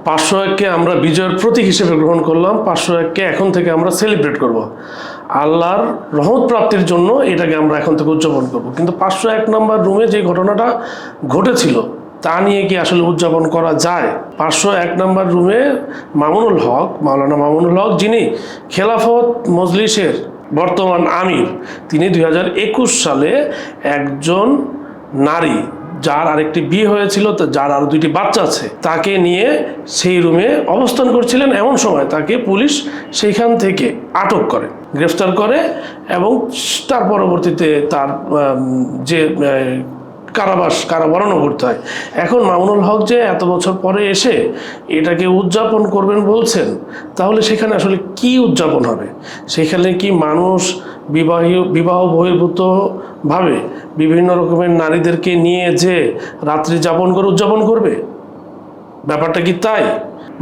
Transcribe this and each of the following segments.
501-কে আমরা বিজয়ের প্রতীক হিসেবে গ্রহণ করলাম। 501-কে এখন থেকে আমরা সেলিব্রেট করব, আল্লাহর রহমত প্রাপ্তির জন্য এটাকে আমরা এখন থেকে উদযাপন করব। কিন্তু 501 নম্বর রুমে যে ঘটনাটা ঘটেছিল তা নিয়ে কি আসলে উদযাপন করা যায়? 501 নম্বর রুমে মামুনুল হক, মাওলানা মামুনুল হক, যিনি খেলাফত মজলিসের বর্তমান আমির, তিনি 2021 সালে একজন নারী যার আরেকটি বিয়ে হয়েছিল, যার আরও 2টি বাচ্চা আছে, তাকে নিয়ে সেই রুমে অবস্থান করছিলেন। এমন সময় তাকে পুলিশ সেইখান থেকে আটক করে, গ্রেফতার করে এবং তার পরবর্তীতে তার যে কারাবরণও করতে হয়। এখন মামুনুল হক যে এত বছর পরে এসে এটাকে উদযাপন করবেন বলছেন, তাহলে সেখানে আসলে কি উদযাপন হবে? সেখানে কি মানুষ বিবাহ বহির্ভূতভাবে বিভিন্ন রকমের নারীদেরকে নিয়ে যে রাত্রি যাপন করে উদযাপন করবে? ব্যাপারটা কি তাই?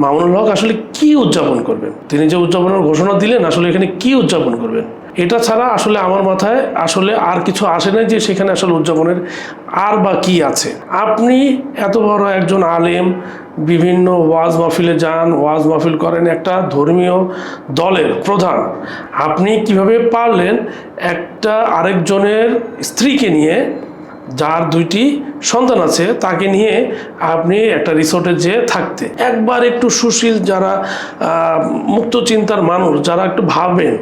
মামুনুল হক আসলে কি উদযাপন করবেন? তিনি যে উদযাপনের ঘোষণা দিলেন, আসলে এখানে কি উদযাপন করবেন? এটা ছাড়া আসলে আমার মাথায় আসলে আর কিছু আসে না যে সেখানে আসলে উদযাপনের আর বা কি আছে। আপনি এত বড় একজন আলেম, বিভিন্ন ওয়াজ মাহফিলে যান, ওয়াজ মাহফিল করেন, একটা ধর্মীয় দলের প্রধান, আপনি কিভাবে পারলেন একটা আরেকজনের স্ত্রীকে নিয়ে, যার 2টি সন্তান আছে, তাকে নিয়ে আপনি একটা রিসোর্টে যেয়ে থাকতে? একবার একটু সুশীল যারা মুক্ত চিন্তার মানুষ, যারা একটু ভাবেন,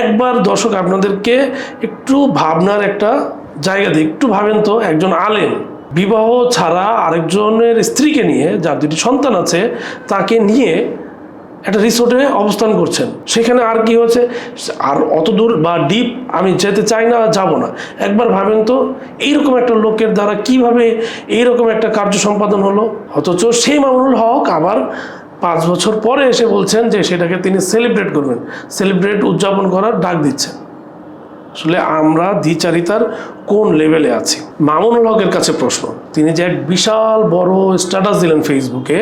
একবার দর্শক আপনাদেরকে একটু ভাবনার একটা জায়গা দিয়ে একটু ভাবেন তো, একজন আলেম বিবাহ ছাড়া আরেকজনের স্ত্রীকে নিয়ে, যার 2টি সন্তান আছে, তাকে নিয়ে একটা রিসোর্টে অবস্থান করছেন। সেখানে আর কি হচ্ছে? আর অত দূর বা ডিপ আমি যেতে চাই না, যাব না। একবার ভাবেন তো, এইরকম একটা লোকের দ্বারা কিভাবে এইরকম একটা কার্য সম্পাদন হলো? অথচ সেই মামুনুল হক আবার 5 বছর পরে এসে বলছেন যে সেটাকে তিনি সেলিব্রেট করবেন, উদযাপন করার ডাক দিচ্ছেন। আসলে আমরা দ্বিচারিতার কোন লেভেলে আছি? মামুনুল হকের কাছে প্রশ্ন, তিনি যে এক বিশাল বড় স্ট্যাটাস দিলেন ফেসবুকে,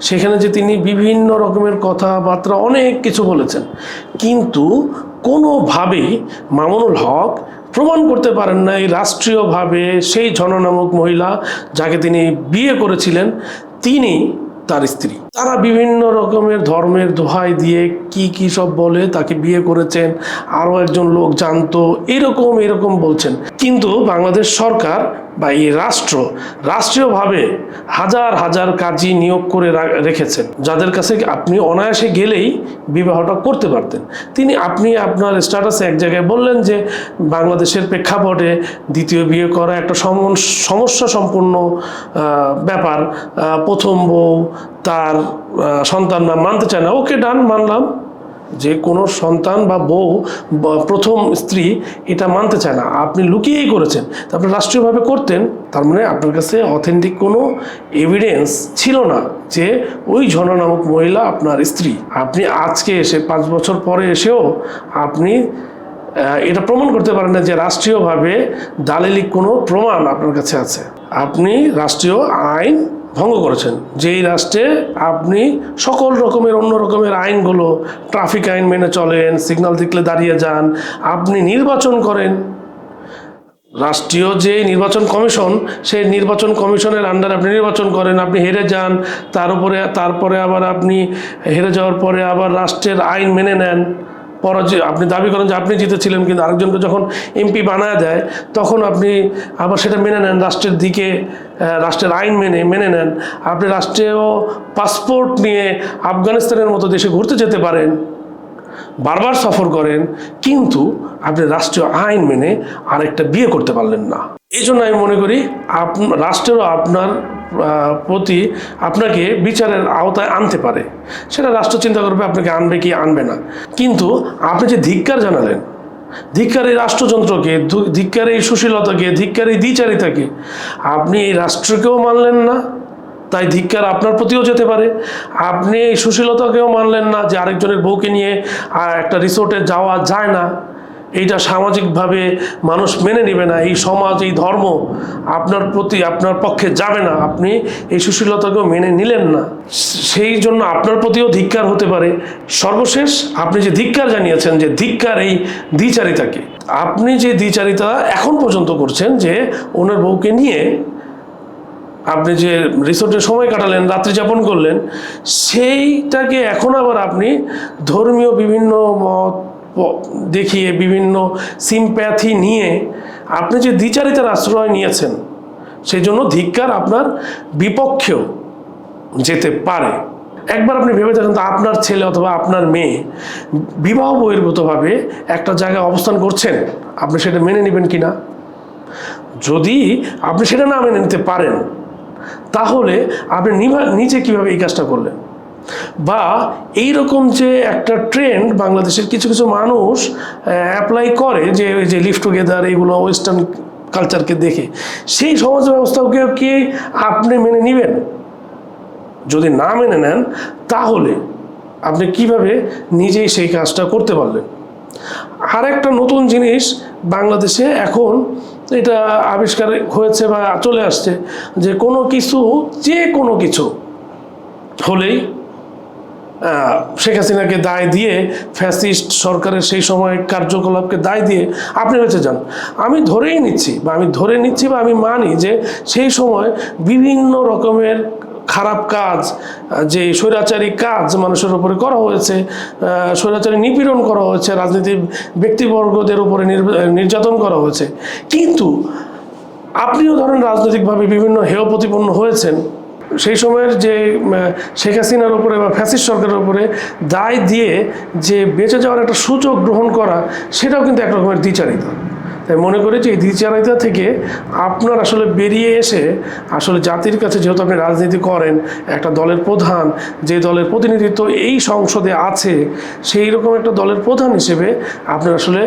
সেখানে যে তিনি বিভিন্ন রকমের কথাবার্তা অনেক কিছু বলেছেন, কিন্তু কোনোভাবেই মামুনুল হক প্রমাণ করতে পারেন না এই রাষ্ট্রীয়ভাবে সেই ঝর্ণা নামক মহিলা যাকে তিনি বিয়ে করেছিলেন, তিনি তার স্ত্রী। তারা বিভিন্ন রকমের ধর্মের দোহাই দিয়ে কি সব বলে তাকে বিয়ে করেছেন, আরও একজন লোক জানতো, এরকম বলছেন। কিন্তু বাংলাদেশ সরকার বা এই রাষ্ট্রীয়ভাবে হাজার হাজার কাজী নিয়োগ করে রেখেছেন, যাদের কাছে আপনি অনায়াসে গেলেই বিবাহটা করতে পারতেন। আপনি আপনার স্ট্যাটাসে এক জায়গায় বললেন যে বাংলাদেশের প্রেক্ষাপটে দ্বিতীয় বিয়ে করা একটা সমস্যা সম্পূর্ণ ব্যাপার। প্রথম বউ তার সন্তান না মানতে চায় না, ওকে ডান, মানলাম যে কোনো সন্তান বা বউ প্রথম স্ত্রী এটা মানতে চায় না, আপনি লুকিয়েই করেছেন, তারপরে রাষ্ট্রীয়ভাবে করতেন। তার মানে আপনার কাছে অথেন্টিক কোনো এভিডেন্স ছিল না যে ওই ঝর্ণা নামক মহিলা আপনার স্ত্রী। আপনি আজকে এসে 5 বছর পরে এসেও আপনি এটা প্রমাণ করতে পারেন না যে রাষ্ট্রীয়ভাবে দালিলিক কোনো প্রমাণ আপনার কাছে আছে। আপনি রাষ্ট্রীয় আইন ভঙ্গ করেছেন। যেই রাষ্ট্রে আপনি সকল রকমের অন্য রকমের আইনগুলো, ট্রাফিক আইন মেনে চলেন, সিগন্যাল দেখলে দাঁড়িয়ে যান, আপনি নির্বাচন করেন, রাষ্ট্রীয় যে নির্বাচন কমিশন, সেই নির্বাচন কমিশনের আন্ডারে আপনি নির্বাচন করেন, আপনি হেরে যান, তারপরে আবার আপনি হেরে যাওয়ার পরে আবার রাষ্ট্রের আইন মেনে নেন, আপনি দাবি করেন যে আপনি জিতেছিলেন, কিন্তু আরেকজনকে যখন এমপি বানায় দেয় তখন আপনি আবার সেটা মেনে নেন, রাষ্ট্রের আইন মেনে নেন। আপনি রাষ্ট্রীয় পাসপোর্ট নিয়ে আফগানিস্তানের মতো দেশে ঘুরতে যেতে পারেন, বারবার সফর করেন, কিন্তু আপনি রাষ্ট্রীয় আইন মেনে আরেকটা বিয়ে করতে পারলেন না। এই জন্য আমি মনে করি রাষ্ট্রেরও আপনার প্রতি আপনাকে বিচারের আওতায় আনতে পারে। সেটা রাষ্ট্র চিন্তা করবে আপনাকে আনবে কি আনবে না। কিন্তু আপনি যে ধিক্কার জানালেন, ধিক্কার এই রাষ্ট্রযন্ত্রকে, ধিক্কার এই সুশীলতাকে, ধিক্কার এই দ্বিচারিতাকে, আপনি এই রাষ্ট্রকেও মানলেন না, তাই ধিক্কার আপনার প্রতিও যেতে পারে। আপনি এই সুশীলতাকেও মানলেন না যে আরেকজনের বউকে নিয়ে একটা রিসোর্টে যাওয়া যায় না, এইটা সামাজিকভাবে মানুষ মেনে নেবে না, এই সমাজ, এই ধর্ম আপনার পক্ষে যাবে না, আপনি এই সুশীলতাকেও মেনে নিলেন না, সেই জন্য আপনার প্রতিও ধিক্কার হতে পারে। সর্বশেষ আপনি যে ধিক্কার জানিয়েছেন, যে ধিক্কার এই দ্বিচারিতাকে, আপনি যে দ্বিচারিতা এখন পর্যন্ত করছেন, যে ওনার বউকে নিয়ে আপনি যে রিসোর্টে সময় কাটালেন, রাত্রি যাপন করলেন, সেইটাকে এখন আবার আপনি ধর্মীয় বিভিন্ন মত দেখিয়ে, বিভিন্ন সিম্প্যাথি নিয়ে আপনি যে দ্বিচারিতার আশ্রয় নিয়েছেন, সেই জন্য ধিক্কার আপনার বিপক্ষেও যেতে পারে। একবার আপনি ভেবে দেখেন তো, আপনার ছেলে অথবা আপনার মেয়ে বিবাহ বহির্ভূতভাবে একটা জায়গায় অবস্থান করছেন, আপনি সেটা মেনে নেবেন কি না? যদি আপনি সেটা না মেনে নিতে পারেন, তাহলে আপনি নিজে কিভাবে এই কাজটা করলেন? বা এই রকম যে একটা ট্রেন্ড বাংলাদেশের কিছু কিছু মানুষ অ্যাপ্লাই করে, যে ওই যে লিভ টুগেদার, এইগুলো ওয়েস্টার্ন কালচারকে দেখে, সেই সমাজ ব্যবস্থাকে কি আপনি মেনে নেবেন? যদি না মেনে নেন, তাহলে আপনি কিভাবে নিজেই সেই কাজটা করতে পারলেন? আর একটা নতুন জিনিস বাংলাদেশে এখন এটা আবিষ্কার হয়েছে বা চলে আসছে, যে কোনো কিছু, যে কোনো কিছু হলেই শেখ হাসিনাকে দায় দিয়ে, ফ্যাসিস্ট সরকারের সেই সময় কার্যকলাপকে দায় দিয়ে আপনি বেঁচে যান। আমি ধরে নিচ্ছি বা আমি মানি যে সেই সময় বিভিন্ন রকমের খারাপ কাজ, যে স্বৈরাচারী কাজ মানুষের উপরে করা হয়েছে, স্বৈরাচারী নিপীড়ন করা হয়েছে, রাজনীতির ব্যক্তিবর্গদের উপরে নির্যাতন করা হয়েছে। কিন্তু আপনিও ধরেন রাজনৈতিকভাবে বিভিন্ন হেয় প্রতিপন্ন হয়েছেন। সেই সময়ের যে শেখ হাসিনার উপরে বা ফ্যাসিস্ট সরকারের উপরে দায় দিয়ে যে বেঁচে যাওয়ার একটা সুযোগ গ্রহণ করা, সেটাও কিন্তু এক রকমের দ্বিচারিতা। তাই মনে করি যে এই দ্বিচারিতা থেকে আপনার আসলে বেরিয়ে এসে, আসলে জাতির কাছে, যেহেতু আপনি রাজনীতি করেন, একটা দলের প্রধান, যে দলের প্রতিনিধিত্ব এই সংসদে আছে, সেই রকম একটা দলের প্রধান হিসেবে আপনার আসলে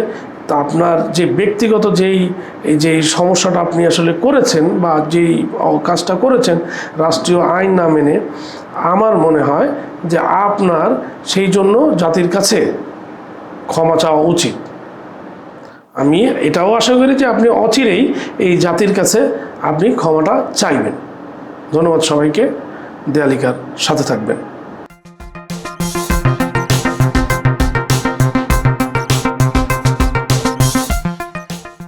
আপনার যে ব্যক্তিগত যেই সমস্যাটা আপনি আসলে করেছেন, বা যেই কাজটা করেছেন রাষ্ট্রীয় আইন না মেনে, আমার মনে হয় যে আপনার সেই জন্য জাতির কাছে ক্ষমা চাওয়া উচিত। আমি এটাও আশা করি যে আপনি অচিরেই এই জাতির কাছে আপনি ক্ষমাটা চাইবেন। ধন্যবাদ সবাইকে। দেয়ালিকার সাথে থাকবেন।